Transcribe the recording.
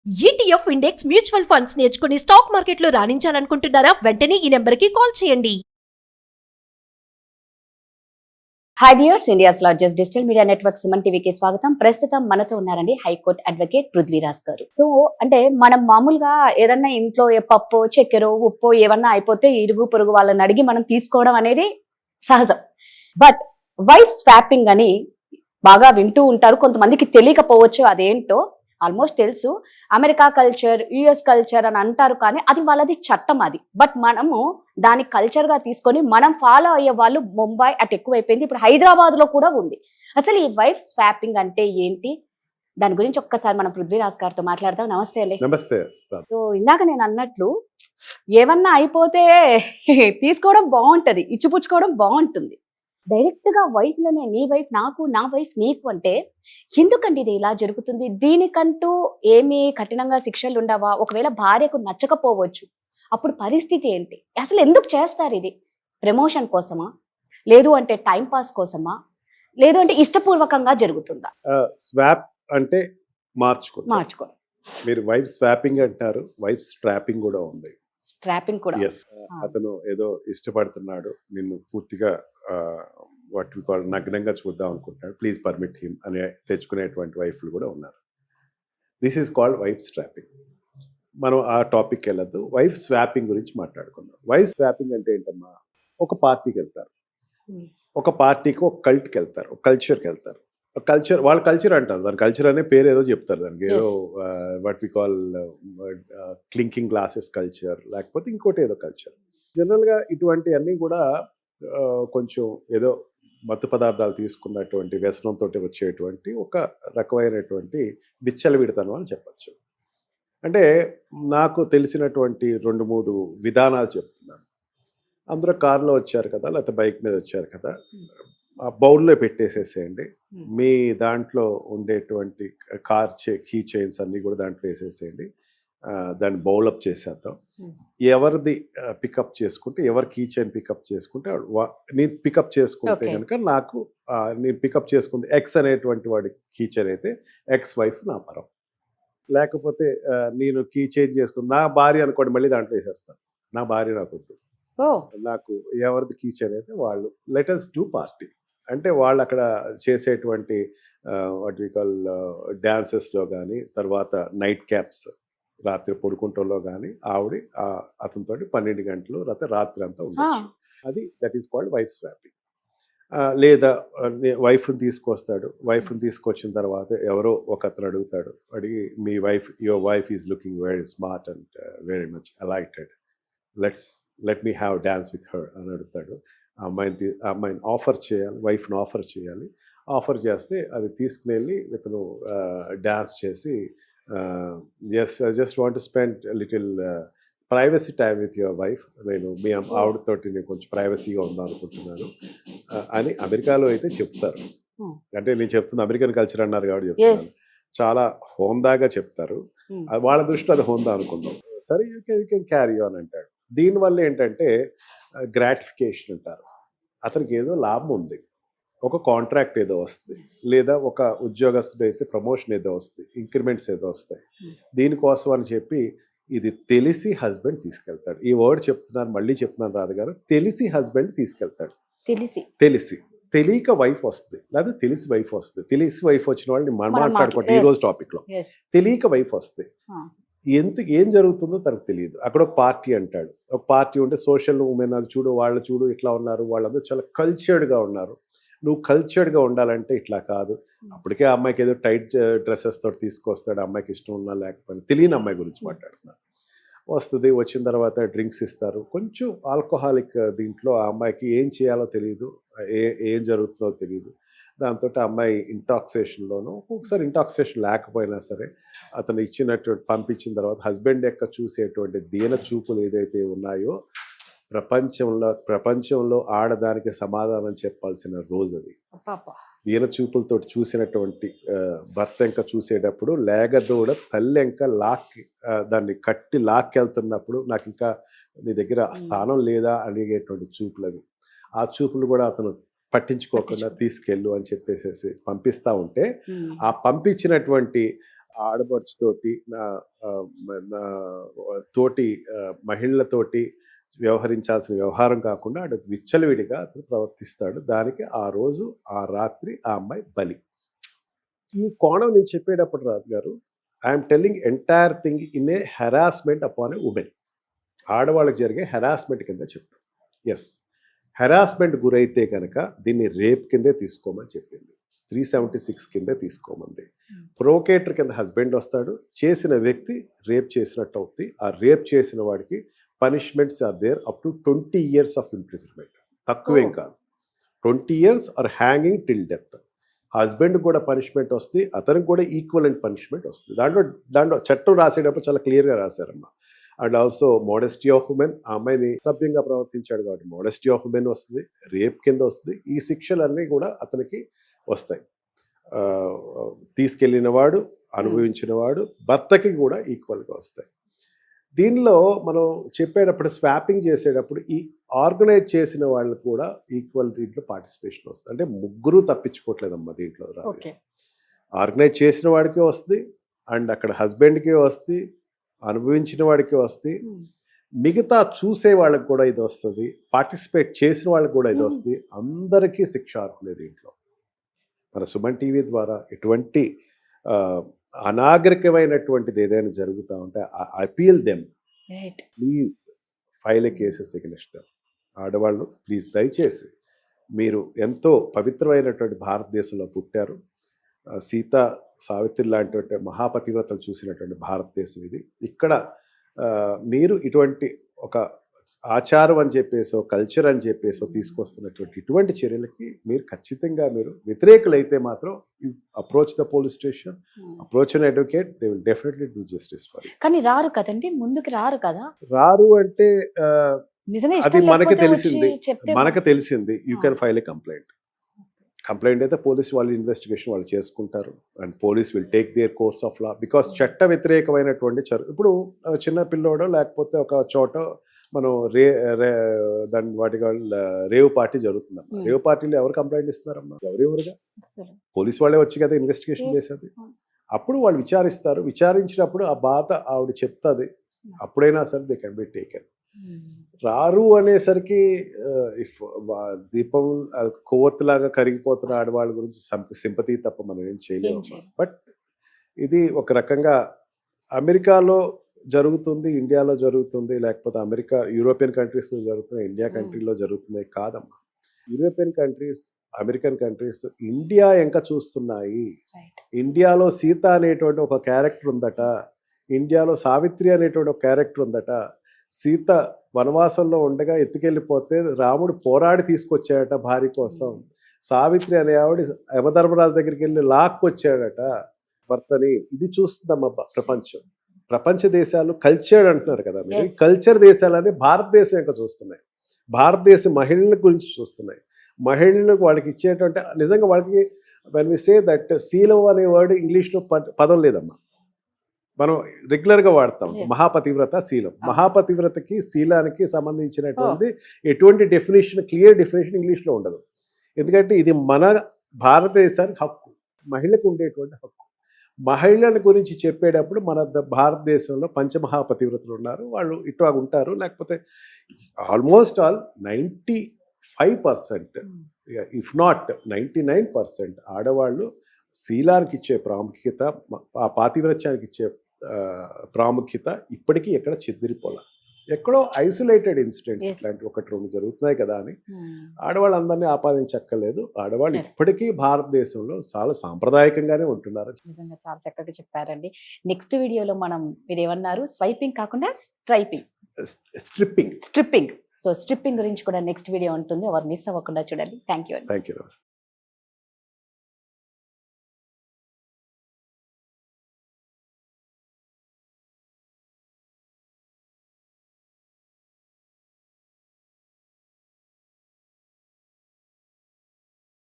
ETF index mutual funds నేర్చుకుని stock మార్కెట్లో రాణించాలనుకుంటున్నారా? వెంటనే ఈ నెంబర్కి కాల్ చేయండి. Hi viewers, India's largest digital media network Suman టీవీకి స్వాగతం. ప్రస్తుతం మనతో ఉన్నారండి హైకోర్టు అడ్వకేట్ పృథ్వీరాజ్ గారు. సో అంటే మనం మామూలుగా ఏదన్నా ఇంట్లో పప్పు చక్కెర ఉప్పు ఏమన్నా అయిపోతే ఇరుగు పొరుగు వాళ్ళని అడిగి మనం తీసుకోవడం అనేది సహజం. బట్ వైఫ్ స్వాపింగ్ అని బాగా వింటూ ఉంటారు, కొంతమందికి తెలియకపోవచ్చు అదేంటో. ఆల్మోస్ట్ తెలుసు, అమెరికా కల్చర్ యుఎస్ కల్చర్ అని అంటారు, కానీ అది వాళ్ళది చట్టం అది. బట్ మనము దాన్ని కల్చర్ గా తీసుకొని మనం ఫాలో అయ్యే వాళ్ళు ముంబై అటు ఎక్కువైపోయింది, ఇప్పుడు హైదరాబాద్ లో కూడా ఉంది. అసలు ఈ వైఫ్ స్వాపింగ్ అంటే ఏంటి, దాని గురించి ఒక్కసారి మనం పృథ్వీరాజ్ గారితో మాట్లాడదాం. నమస్తే అండి. నమస్తే. సో ఇందాక నేను అన్నట్లు ఏమన్నా అయిపోతే తీసుకోవడం బాగుంటది, ఇచ్చిపుచ్చుకోవడం బాగుంటుంది. డైరెక్ట్ గా వైఫ్ లోనే నీ వైఫ్ నాకు, నా వైఫ్ నీకు అంటే ఎందుకండి ఇది ఇలా జరుగుతుంది? దీనికంటూ ఏమి కఠినంగా శిక్షలు ఉండవా? ఒకవేళ భార్యకు నచ్చకపోవచ్చు, అప్పుడు పరిస్థితి ఏంటి? అసలు ఎందుకు చేస్తారు ఇది? ప్రమోషన్ కోసమా, లేదు అంటే టైం పాస్ కోసమా, లేదు అంటే ఇష్టపూర్వకంగా జరుగుతుందా? స్వాప్ అంటే మార్చుకో. మీరు వైఫ్ స్వాపింగ్ అంటారు, వైఫ్ స్ట్రాపింగ్ కూడా ఉంది. స్ట్రాపింగ్ కూడా. ఎస్, అతను ఏదో ఇష్టపడుతున్నాడు, నిన్ను పూర్తిగా వాట్ వి కాల్ నగ్నంగా చూద్దాం అనుకుంటున్నాడు, ప్లీజ్ పర్మిట్ హిమ్ అని తెచ్చుకునేటువంటి వైఫ్లు కూడా ఉన్నారు. This is called wife strapping. మనం ఆ టాపిక్కి వెళ్ళొద్దు, వైఫ్ స్వాపింగ్ గురించి మాట్లాడుకుందాం. వైఫ్ స్వాపింగ్ అంటే ఏంటమ్మా, ఒక పార్టీకి వెళ్తారు, ఒక పార్టీకి ఒక కల్ట్కి వెళ్తారు, ఒక కల్చర్కి వెళ్తారు. కల్చర్ వాళ్ళ కల్చర్ అంటారు, దాని కల్చర్ అనే పేరు ఏదో చెప్తారు దానికి, ఏదో what we call clinking glasses culture, లేకపోతే ఇంకోటి ఏదో కల్చర్. జనరల్గా ఇటువంటి అన్నీ కూడా కొంచెం ఏదో మత్తు పదార్థాలు తీసుకున్నటువంటి వ్యసనంతో వచ్చేటువంటి ఒక రకమైనటువంటి విచ్చలవిడితనం అని చెప్పచ్చు. అంటే నాకు తెలిసినటువంటి 2-3 విధానాలు చెప్తున్నాను. అందరూ కారులో వచ్చారు కదా, లేకపోతే బైక్ మీద వచ్చారు కదా, ఆ బౌల్లో పెట్టేసేసేయండి. మీ దాంట్లో ఉండేటువంటి కార్ కీ చైన్స్ అన్నీ కూడా దాంట్లో వేసేసేయండి, దాన్ని బౌలప్ చేసేద్దాం. ఎవరిది పికప్ చేసుకుంటే, ఎవరి కీ చైన్ పికప్ చేసుకుంటే, నేను పికప్ చేసుకుంటే కనుక నాకు, నేను పికప్ చేసుకుంది ఎక్స్ అనేటువంటి వాడి కీ చైన్ అయితే ఎక్స్ వైఫ్ నా పరం. లేకపోతే నేను కీ చైన్ చేసుకుని నా భార్య అనుకోండి, మళ్ళీ దాంట్లో వేసేస్తాను, నా భార్య నాకు వద్దు, నాకు ఎవరిది కీ చైన్ అయితే వాళ్ళు, లెట్ us డూ పార్టీ అంటే వాళ్ళు అక్కడ చేసేటువంటి వాట్ వి కాల్ డ్యాన్సెస్లో కానీ, తర్వాత నైట్ క్యాప్స్ రాత్రి పడుకుంటంలో కానీ ఆవిడ అతనితో 12 గంటలు రాత్రి అంతా ఉండొచ్చు. అది that is called wife swapping. లేదా వైఫ్ని తీసుకొస్తాడు, వైఫ్ని తీసుకొచ్చిన తర్వాత ఎవరో ఒక అతను అడుగుతాడు, అడిగి మీ wife, your wife is looking very smart and very much alighted, let me have dance with her అని అడుగుతాడు. అమ్మాయిని ఆఫర్ చేయాలి, వైఫ్ని ఆఫర్ చేయాలి. ఆఫర్ చేస్తే అది తీసుకుని వెళ్ళి ఇతను డ్యాన్స్ చేసి, yes I just want to spend little privacy time with your wife, నేను మీ ఆవిడతోటి నేను కొంచెం ప్రైవసీగా ఉందాం అనుకుంటున్నాను అని అమెరికాలో అయితే చెప్తారు. అంటే నేను చెప్తుంది అమెరికన్ కల్చర్ అన్నారు కాబట్టి చెప్తున్నాను, చాలా హోందాగా చెప్తారు. వాళ్ళ దృష్టిలో అది హోందా అనుకుందాం, సరే యూ కెన్ క్యారీ ఆన్ అంటాడు. దీనివల్ల ఏంటంటే గ్రాటిఫికేషన్ అంటారు, అతనికి ఏదో లాభం ఉంది, ఒక కాంట్రాక్ట్ ఏదో వస్తుంది, లేదా ఒక ఉద్యోగస్తుడు అయితే ప్రమోషన్ ఏదో వస్తుంది, ఇంక్రిమెంట్స్ ఏదో వస్తాయి. దీనికోసం అని చెప్పి ఇది తెలిసి హస్బెండ్ తీసుకెళ్తాడు. ఈ వర్డ్ చెప్తున్నాను, మళ్ళీ చెప్తున్నాను రాదు గారు, తెలిసి హస్బెండ్ తీసుకెళ్తాడు. తెలియక వైఫ్ వస్తుంది, లేదా తెలిసి వైఫ్ వస్తుంది. తెలిసి వైఫ్ వచ్చిన వాళ్ళని మనం మాట్లాడుకుంటాం ఈ రోజు టాపిక్ లో. తెలియక వైఫ్ వస్తుంది, ఏం జరుగుతుందో తనకు తెలియదు. అక్కడ ఒక పార్టీ అంటాడు, ఒక పార్టీ ఉంటే సోషల్ ఉమెన్, అది చూడు వాళ్ళు చూడు ఇట్లా ఉన్నారు, వాళ్ళందరూ చాలా కల్చర్డ్గా ఉన్నారు, నువ్వు కల్చర్డ్గా ఉండాలంటే ఇట్లా కాదు. అప్పటికే అమ్మాయికి ఏదో టైట్ డ్రెస్సెస్ తోటి తీసుకొస్తాడు, అమ్మాయికి ఇష్టం ఉన్నా లేకపోయినా, తెలియని అమ్మాయి గురించి మాట్లాడుతున్నారు. వస్తుంది, వచ్చిన తర్వాత డ్రింక్స్ ఇస్తారు, కొంచెం ఆల్కహాలిక్ దీంట్లో. ఆ అమ్మాయికి ఏం చేయాలో తెలియదు, ఏం జరుగుతుందో తెలియదు. దాంతో అమ్మాయి ఇంటాక్సేషన్లోనూ, ఒక్కొక్కసారి ఇంటాక్సేషన్ లేకపోయినా సరే అతను ఇచ్చినటువంటి పంపించిన తర్వాత హస్బెండ్ యొక్క చూసేటువంటి దీన చూపులు ఏదైతే ఉన్నాయో, ప్రపంచంలో ఆడదానికి సమాధానం చెప్పాల్సిన రోజు అది. దీన చూపులతో చూసినటువంటి భర్త ఇంకా చూసేటప్పుడు, లేగదూడ తల్లి ఇంకా దాన్ని కట్టి లాక్కెళ్తున్నప్పుడు, నాకు ఇంకా నీ దగ్గర స్థానం లేదా అడిగేటువంటి చూపులు అవి. ఆ చూపులు కూడా అతను పట్టించుకోకుండా తీసుకెళ్ళు అని చెప్పేసి పంపిస్తూ ఉంటే, ఆ పంపించినటువంటి ఆడపడుచుతోటి నా తోటి మహిళలతోటి వ్యవహరించాల్సిన వ్యవహారం కాకుండా అటు విచ్చలవిడిగా అతను ప్రవర్తిస్తాడు. దానికి ఆ రోజు ఆ రాత్రి ఆ అమ్మాయి బలి. ఈ కోణం నేను చెప్పేటప్పుడు రాజు గారు, I'm telling entire thing in a harassment upon A women. ఆడవాళ్ళకి జరిగే హెరాస్మెంట్ కింద చెప్తాం. ఎస్, హెరాస్మెంట్ గురైతే కనుక దీన్ని రేప్ కిందే తీసుకోమని చెప్పింది. 376 కిందే తీసుకోమంది. ప్రొవోకేటర్ కింద హస్బెండ్ వస్తాడు, చేసిన వ్యక్తి రేప్ చేసినట్టు అవుతుంది. ఆ రేప్ చేసిన వాడికి punishments are there up to 20 years of imprisonment. తక్కువేం కాదు, 20 years or hanging till death. Husband కూడా పనిష్మెంట్ వస్తుంది, అతనికి కూడా ఈక్వలెంట్ పనిష్మెంట్ వస్తుంది. దాంట్లో చట్టం రాసేటప్పుడు చాలా క్లియర్గా రాశారమ్మా. And also modesty of women, ఆ అమ్మాయిని సభ్యంగా ప్రవర్తించాడు కాబట్టి మోడెస్టీ ఆఫ్ ఉమెన్ వస్తుంది, రేప్ కింద వస్తుంది. ఈ శిక్షలన్నీ కూడా అతనికి వస్తాయి. తీసుకెళ్ళిన వాడు, అనుభవించిన వాడు, భర్తకి కూడా ఈక్వల్గా వస్తాయి. దీనిలో మనం చెప్పేటప్పుడు స్వాపింగ్ చేసేటప్పుడు ఈ ఆర్గనైజ్ చేసిన వాళ్ళు కూడా ఈక్వల్ దీంట్లో పార్టిసిపేషన్ వస్తుంది. అంటే ముగ్గురు తప్పించుకోవట్లేదమ్మా దీంట్లో. ఆర్గనైజ్ చేసిన వాడికి వస్తుంది, అండ్ అక్కడ హస్బెండ్కి వస్తుంది, అనుభవించిన వాడికి వస్తుంది, మిగతా చూసే వాళ్ళకి కూడా ఇది వస్తుంది, పార్టిసిపేట్ చేసిన వాళ్ళకి కూడా ఇది వస్తుంది. అందరికీ శిక్ష అర్హులే దీంట్లో. మన సుమన్ టీవీ ద్వారా ఎటువంటి అనాగరికమైనటువంటిది ఏదైనా జరుగుతూ ఉంటే appeal them, please file A cases against them. ఆడవాళ్ళు ప్లీజ్ దయచేసి, మీరు ఎంతో పవిత్రమైనటువంటి భారతదేశంలో పుట్టారు. సీత సావిత్రి లాంటి మహాపతివ్రతలు చూసినటువంటి భారతదేశం ఇది. ఇక్కడ మీరు ఇటువంటి ఒక ఆచారం అని చెప్పేసో కల్చర్ అని చెప్పేసో తీసుకొస్తున్నటువంటి ఇటువంటి చర్యలకి మీరు ఖచ్చితంగా మీరు వ్యతిరేకులైతే మాత్రం approach the police station, approach an advocate, they will definitely do justice for you. కానీ రారు కదండి, ముందుకు రారు కదా. రారు అంటే అది మనకు తెలిసింది. You can file A complaint. Complaint అయితే పోలీస్ వాళ్ళు ఇన్వెస్టిగేషన్ వాళ్ళు చేసుకుంటారు, and police will take their course of law. Because చట్ట వ్యతిరేకమైనటువంటి ఇప్పుడు చిన్న పిల్లోడో లేకపోతే ఒక చోట మనం దాని వాటి రేవ్ పార్టీ జరుగుతుందమ్మా. రేవ్ పార్టీలో ఎవరు కంప్లైంట్ ఇస్తున్నారమ్మా? ఎవరెవరుగా పోలీస్ వాళ్ళే వచ్చి కదా ఇన్వెస్టిగేషన్ చేసేది. అప్పుడు వాళ్ళు విచారిస్తారు, విచారించినప్పుడు ఆ బాధ ఆవిడ చెప్తుంది, అప్పుడైనా సరే దే కెన్ బి టేకెన్. రారు అనేసరికి ఇఫ్ దీపం కొవ్వొత్తులాగా కరిగిపోతున్న ఆడవాళ్ళ గురించి సింపతి తప్ప మనం ఏం చేయలేము. బట్ ఇది ఒక రకంగా అమెరికాలో జరుగుతుంది, ఇండియాలో జరుగుతుంది, లేకపోతే యూరోపియన్ కంట్రీస్లో జరుగుతుంది, ఇండియా కంట్రీలో జరుగుతుంది కాదమ్మా. European countries, American countries India ఇంకా చూస్తున్నాయి. ఇండియాలో సీత అనేటువంటి ఒక క్యారెక్టర్ ఉందట, ఇండియాలో సావిత్రి అనేటువంటి ఒక క్యారెక్టర్ ఉందట. సీత వనవాసంలో ఉండగా ఎత్తుకెళ్ళిపోతే రాముడు పోరాడి తీసుకొచ్చాడట భార్య కోసం. సావిత్రి అనే ఆవిడ యమధర్మరాజు దగ్గరికి వెళ్ళి లాక్కొచ్చాడట భర్తని. ఇది చూస్తుందమ్మా ప్రపంచం. ప్రపంచ దేశాలు కల్చర్ అంటున్నారు కదా మీరు, కల్చర్ దేశాలని భారతదేశం ఇంకా చూస్తున్నాయి. భారతదేశం మహిళల గురించి చూస్తున్నాయి. మహిళలకు వాళ్ళకి ఇచ్చేటువంటి నిజంగా వాళ్ళకి వెన్ వి సే దట్ శీలం అనే వర్డ్ ఇంగ్లీష్లో పదం లేదమ్మా, మనం రెగ్యులర్గా వాడతాం. మహాపతివ్రత, శీలం. మహాపతివ్రతకి శీలానికి సంబంధించినటువంటి ఎటువంటి డెఫినేషన్, క్లియర్ డెఫినేషన్ ఇంగ్లీష్లో ఉండదు. ఎందుకంటే ఇది మన భారతదేశానికి హక్కు, మహిళకు ఉండేటువంటి హక్కు. మహిళల గురించి చెప్పేటప్పుడు మన భారతదేశంలో పంచమహాపతివ్రతలు ఉన్నారు, వాళ్ళు ఇట్లా ఉంటారు. లేకపోతే ఆల్మోస్ట్ ఆల్ 95%, ఇఫ్ నాట్ 99% ఆడవాళ్ళు శీలానికి ఇచ్చే ప్రాముఖ్యత, ఆ పాతివ్రత్యానికి ఇచ్చే ప్రాముఖ్యత ఇప్పటికీ ఎక్కడ చెదిరిపోలే. ఎక్కడో ఐసోలేటెడ్ ఇన్సిడెంట్స్ ఇట్లాంటి ఒకటి రెండు జరుగుతున్నాయి కదా అని ఆడవాళ్ళందరినీ ఆపాదించక్కర్లేదు. ఆడవాళ్ళు ఇప్పటికీ భారతదేశంలో చాలా సాంప్రదాయకంగానే ఉంటున్నారు. నిజంగా చాలా చక్కగా చెప్పారండి. నెక్స్ట్ వీడియోలో మీరు ఏమన్నారు, స్వైపింగ్ కాకుండా స్ట్రిప్పింగ్. సో స్ట్రిప్పింగ్ గురించి కూడా నెక్స్ట్ వీడియో ఉంటుంది, ఎవరు మిస్ అవ్వకుండా చూడండి. Thank you. Thank you.